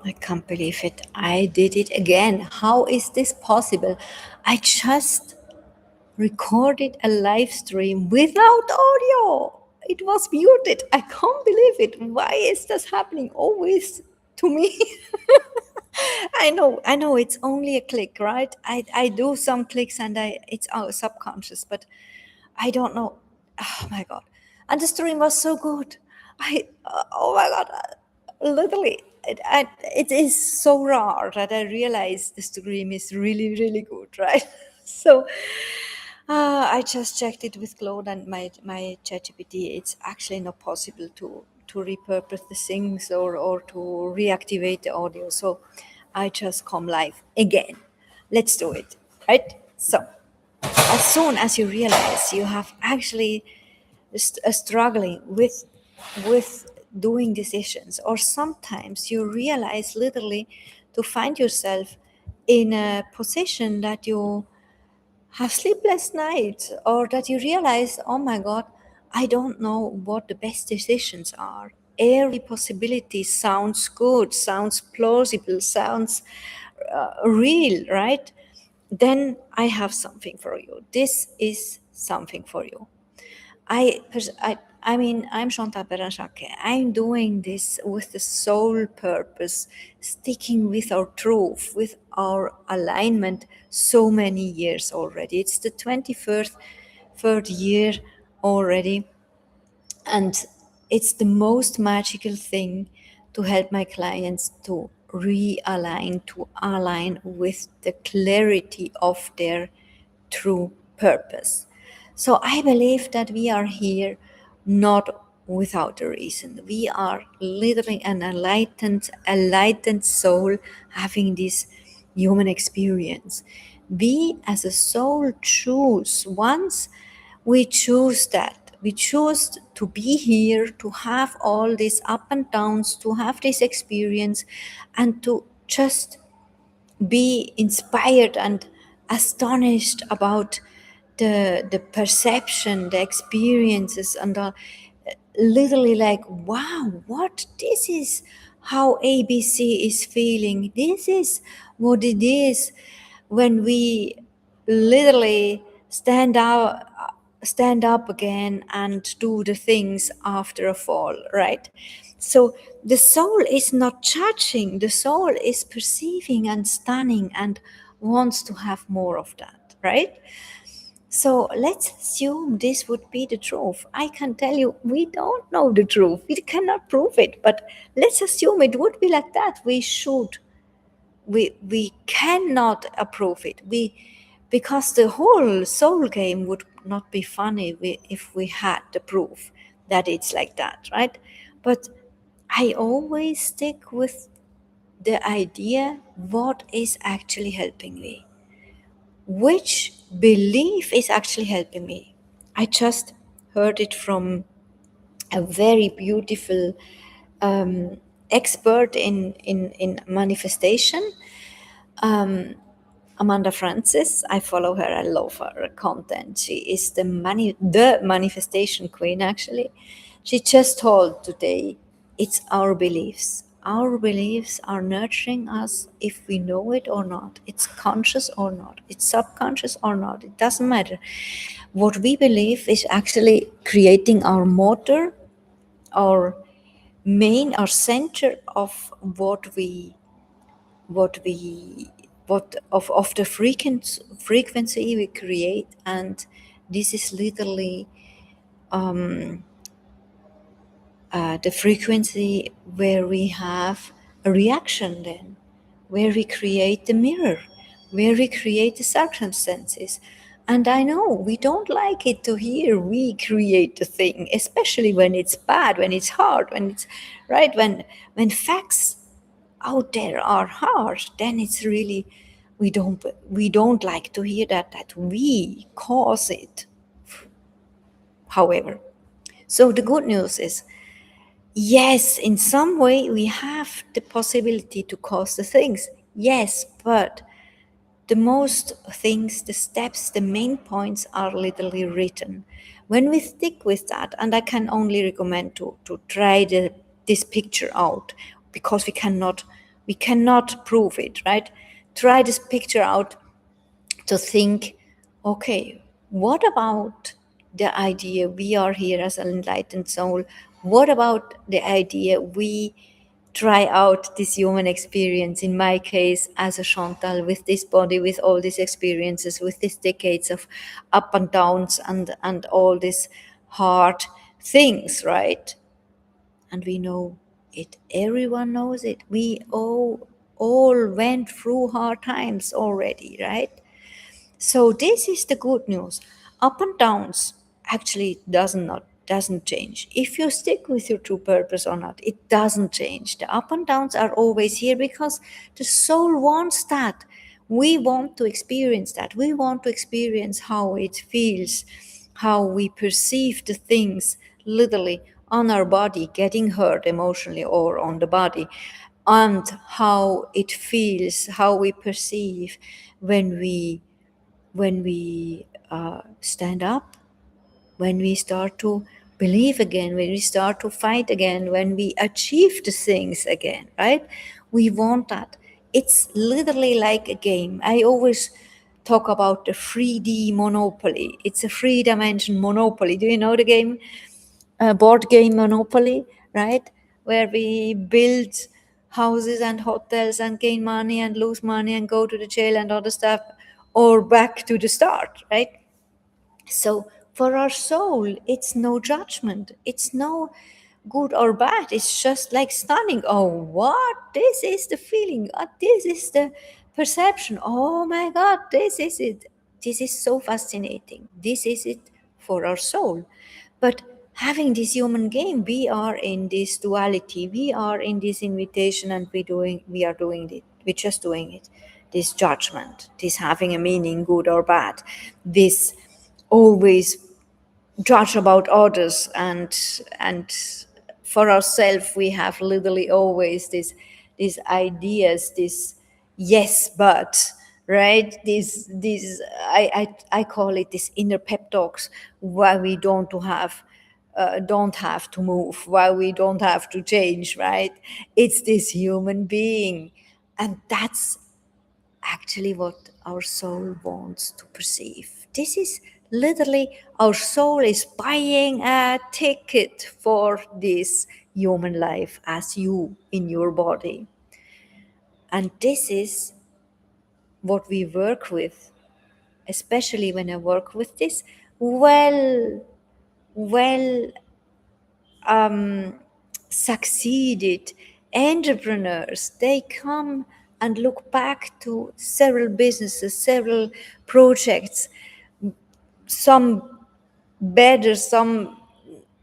I can't believe it. I did it again. How is this possible? I just recorded a live stream without audio. It was muted. I can't believe it. Why is this happening always to me? I know it's only a click, right? I do some clicks and it's our subconscious, but I don't know. Oh my God. And the stream was so good. Oh my God. Literally, it is so rare that I realize the stream is really, really good, right? So I just checked it with Claude and my ChatGPT. It's actually not possible to repurpose the things or to reactivate the audio. So I just come live again. Let's do it, right? So as soon as you realize you have actually struggling with doing decisions, or sometimes you realize literally to find yourself in a position that you have sleepless nights, or that you realize, oh my God, I don't know what the best decisions are. Every possibility sounds good, sounds plausible, sounds real, right? Then I have something for you. This is something for you. I mean, I'm Chantal. I'm doing this with the sole purpose, sticking with our truth, with our alignment so many years already. It's the 21st, third year already. And it's the most magical thing to help my clients to realign, to align with the clarity of their true purpose. So I believe that we are here not without a reason. We are literally an enlightened soul having this human experience. We as a soul choose once we choose that. We choose to be here, to have all these up and downs, to have this experience, and to just be inspired and astonished about the perception, the experiences, and literally like, wow, what this is how ABC is feeling. This is what it is when we literally stand up again and do the things after a fall, right? So the soul is not judging, the soul is perceiving and stunning and wants to have more of that, right? So let's assume this would be the truth. I can tell you, we don't know the truth. We cannot prove it, but let's assume it would be like that. We cannot approve it. Because the whole soul game would not be funny if we had the proof that it's like that, right? But I always stick with the idea, what is actually helping me? Which belief is actually helping me? I just heard it from a very beautiful expert in manifestation, Amanda Francis. I follow her. I love her content. She is the manifestation queen. Actually, she just told today, it's our beliefs. Our beliefs are nurturing us, if we know it or not. It's conscious or not. It's subconscious or not. It doesn't matter. What we believe is actually creating our motor, our our center of what we what of the frequency we create. And this is literally the frequency where we have a reaction, then where we create the mirror, where we create the circumstances. And I know we don't like it to hear we create the thing, especially when it's bad, when it's hard, when it's right, when facts out there are harsh. Then it's really, we don't like to hear that we cause it. However, so the good news is, yes, in some way we have the possibility to cause the things, yes, but the most things, the steps, the main points are literally written. When we stick with that, and I can only recommend to try this picture out, because we cannot We cannot prove it, right? Try this picture out to think, okay, what about the idea we are here as an enlightened soul? What about the idea we try out this human experience, in my case, as a Chantal, with this body, with all these experiences, with these decades of up and downs and all these hard things, right? And we know it, everyone knows it. We all went through hard times already, right? So this is the good news. Up and downs actually doesn't change. If you stick with your true purpose or not, it doesn't change. The up and downs are always here because the soul wants that. We want to experience that. We want to experience how it feels, how we perceive the things literally on our body, getting hurt emotionally or on the body, and how it feels, how we perceive when we stand up, when we start to believe again, when we start to fight again, when we achieve the things again, right? We want that. It's literally like a game. I always talk about the 3D Monopoly. It's a three dimension Monopoly. Do you know the game? Board game Monopoly, right? Where we build houses and hotels and gain money and lose money and go to the jail and other stuff, or back to the start, right? So for our soul, it's no judgment. It's no good or bad. It's just like stunning. Oh, what? This is the feeling. This is the perception. Oh my God, this is it. This is so fascinating. This is it for our soul. But having this human game, we are in this duality. We are in this invitation, and we are doing it. We're just doing it. This judgment, this having a meaning, good or bad, this always judge about others, and for ourselves we have literally always these ideas, this yes but, right, this I call it this inner pep talks, why we don't have to move, why we don't have to change, right? It's this human being, and that's actually what our soul wants to perceive. This is literally our soul is buying a ticket for this human life as you in your body. And this is what we work with, especially when I work with this well succeeded entrepreneurs. They come and look back to several businesses, several projects, some better, some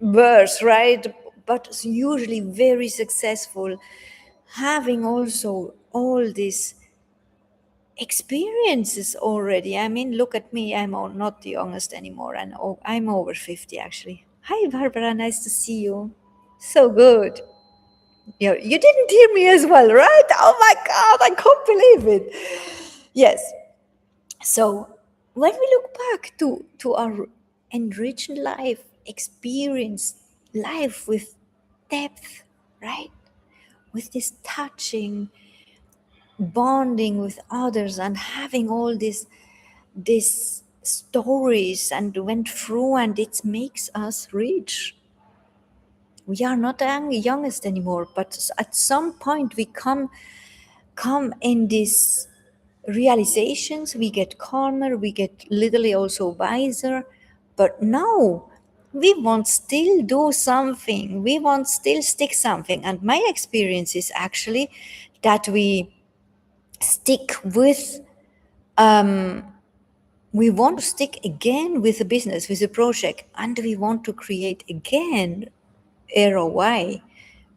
worse, right? But usually very successful, having also all these experiences already. I mean, look at me. Not the youngest anymore, and I'm over 50 actually. Hi, Barbara. Nice to see you. So good. You didn't hear me as well, right? Oh my God, I can't believe it. Yes. So when we look back to our enriched life, experience life with depth, right? With this touching, bonding with others, and having all these stories and went through, and it makes us rich. We are not the youngest anymore, but at some point we come in these realizations, we get calmer, we get literally also wiser. But now we want still do something, we want still stick something. And my experience is actually that we stick with we want to stick again with a business, with a project, and we want to create again ROI,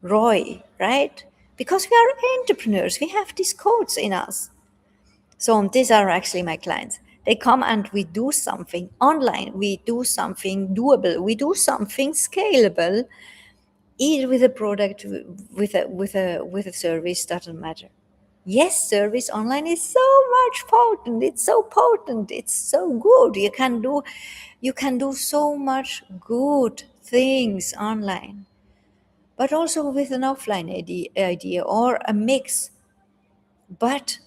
ROI, right? Because we are entrepreneurs, we have these codes in us. So these are actually my clients. They come and we do something online, we do something doable, we do something scalable, either with a product, with a service, doesn't matter. Yes, service online is so much potent. It's so potent. It's so good. You can do so much good things online, but also with an offline idea or a mix. But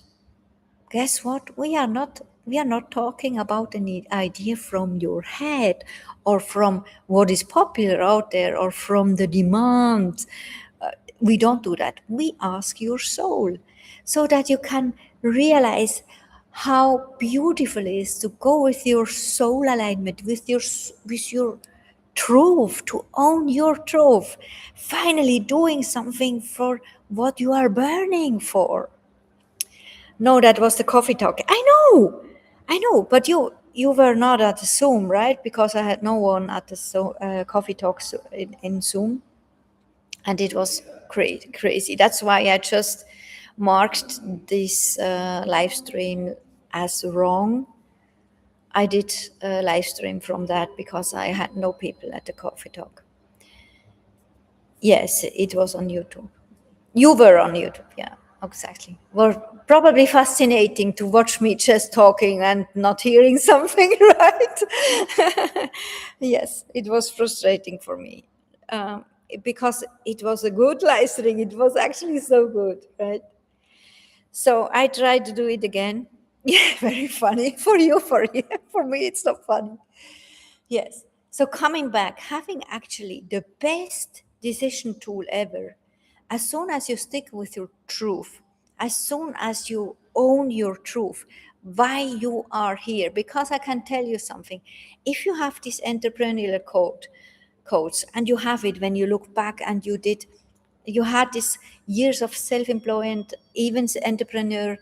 guess what? We are not talking about any idea from your head or from what is popular out there or from the demand. We don't do that. We ask your soul so that you can realize how beautiful it is to go with your soul alignment, with your truth, to own your truth, finally doing something for what you are burning for. No, that was the coffee talk. I know, but you were not at the Zoom, right? Because I had no one at the coffee talks in Zoom, and it was crazy. That's why I just marked this live stream as wrong. I did a live stream from that because I had no people at the coffee talk. Yes, it was on YouTube. You were on YouTube, yeah, exactly. Well, probably fascinating to watch me just talking and not hearing something, right? Yes, it was frustrating for me because it was a good live stream. It was actually so good, right? So I tried to do it again. Yeah, very funny for you, for you. For me, it's not funny. Yes. So coming back, having actually the best decision tool ever, as soon as you stick with your truth, as soon as you own your truth, why you are here. Because I can tell you something. If you have this entrepreneurial codes and you have it when you look back and you had this years of self-employment, even entrepreneur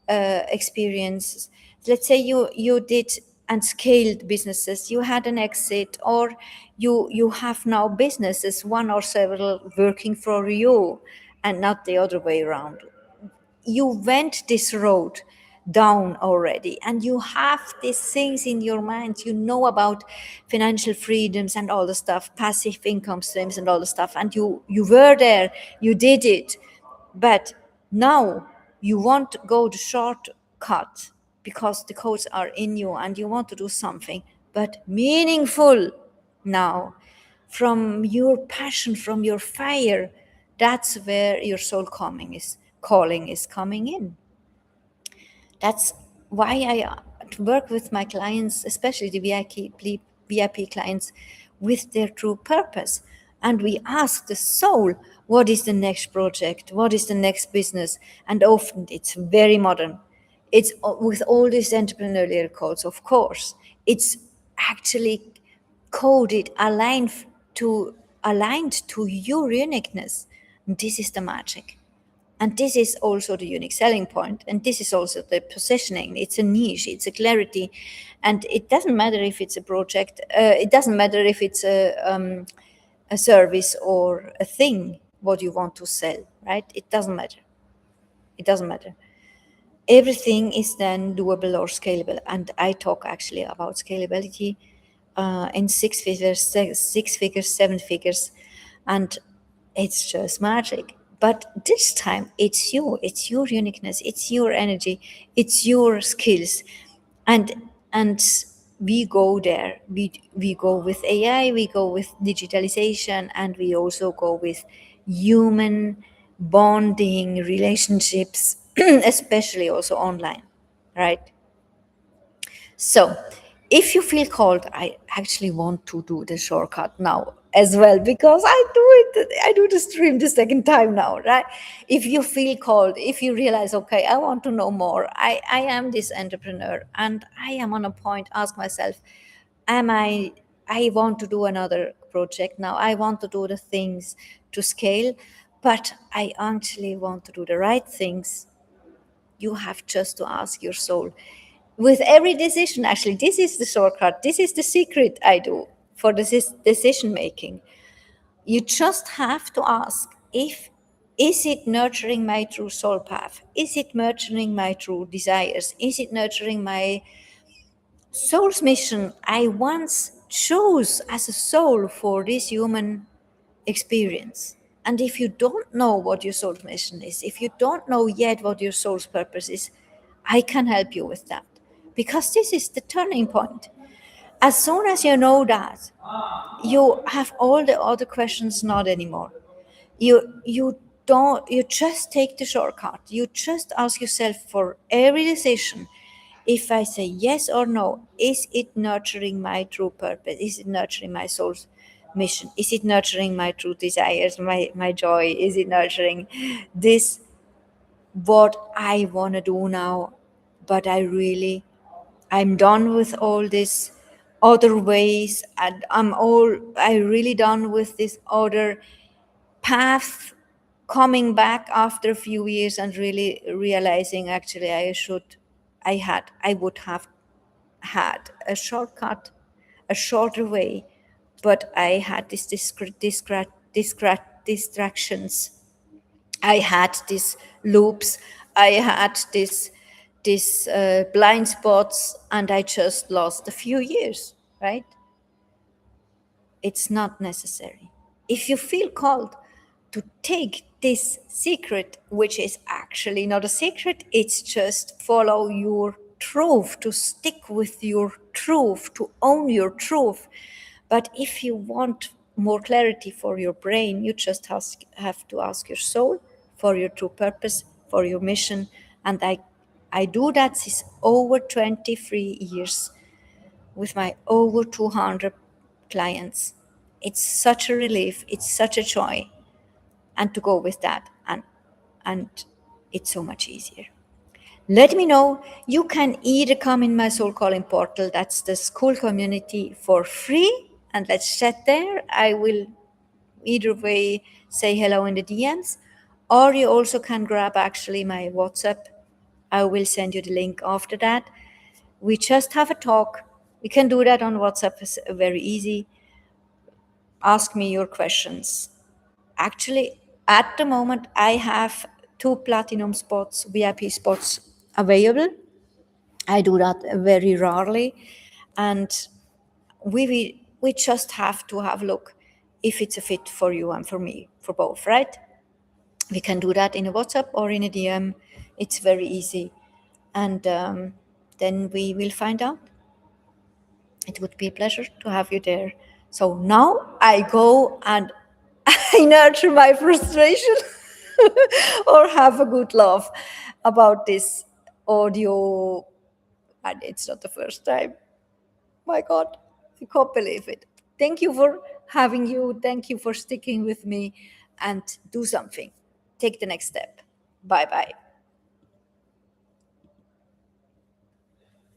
experiences. Let's say you did and scaled businesses, you had an exit, or you have now businesses, one or several working for you, and not the other way around. You went this road down already and you have these things in your mind, you know about financial freedoms and all the stuff, passive income streams and all the stuff, and you were there, you did it. But now you want to go the shortcut because the codes are in you and you want to do something but meaningful now, from your passion, from your fire. That's where your soul calling is coming in. That's why I work with my clients, especially the VIP clients, with their true purpose. And we ask the soul, what is the next project? What is the next business? And often it's very modern. It's with all these entrepreneurial codes, of course. It's actually coded, aligned to your uniqueness. This is the magic. And this is also the unique selling point. And this is also the positioning. It's a niche, it's a clarity. And it doesn't matter if it's a project, it doesn't matter if it's a service or a thing, what you want to sell, right? It doesn't matter. It doesn't matter. Everything is then doable or scalable. And I talk actually about scalability in six figures, seven figures. And it's just magic. But this time it's your uniqueness, it's your energy, it's your skills. And we go there. We go with AI, we go with digitalization, and we also go with human bonding relationships, especially also online, right? So, if you feel called, I actually want to do the shortcut now as well because I do it. I do the stream the second time now, right? If you feel called, if you realize, okay, I want to know more. I am this entrepreneur and I am on a point. Ask myself, am I? I want to do another project now. I want to do the things to scale, but I actually want to do the right things. You have just to ask your soul with every decision. Actually, this is the shortcut, this is the secret I do for this decision making. You just have to ask, if is it nurturing my true soul path, is it nurturing my true desires, is it nurturing my soul's mission I once chose as a soul for this human experience. And if you don't know what your soul's mission is, if you don't know yet what your soul's purpose is, I can help you with that. Because this is the turning point. As soon as you know that, you have all the other questions not anymore. You don't, you just take the shortcut. You just ask yourself for every decision, if I say yes or no, is it nurturing my true purpose? Is it nurturing my soul's mission? Is it nurturing my true desires, my joy? Is it nurturing this, what I want to do now? But I'm done with all this other ways, and I really done with this other path, coming back after a few years and really realizing actually I would have had a shortcut, a shorter way, but I had these distractions. I had these loops. I had this blind spots, and I just lost a few years. Right? It's not necessary. If you feel called to take this secret, which is actually not a secret, it's just follow your truth, to stick with your truth, to own your truth. But if you want more clarity for your brain, you just have to ask your soul for your true purpose, for your mission. And I do that since over 23 years with my over 200 clients. It's such a relief, it's such a joy, and to go with that, and it's so much easier. Let me know. You can either come in my Soul Calling portal, that's the school community, for free, and let's chat there. I will either way say hello in the DMs, or you also can grab actually my WhatsApp. I will send you the link after that. We just have a talk. We can do that on WhatsApp, it's very easy. Ask me your questions. Actually, at the moment, I have 2 platinum spots, VIP spots available. I do that very rarely, and we just have to have a look if it's a fit for you and for me, for both, right? We can do that in a WhatsApp or in a DM. It's very easy, and then we will find out. It would be a pleasure to have you there. So now I go and I nurture my frustration or have a good laugh about this audio. And it's not the first time. My God, I can't believe it. Thank you for having you. Thank you for sticking with me, and do something. Take the next step. Bye bye.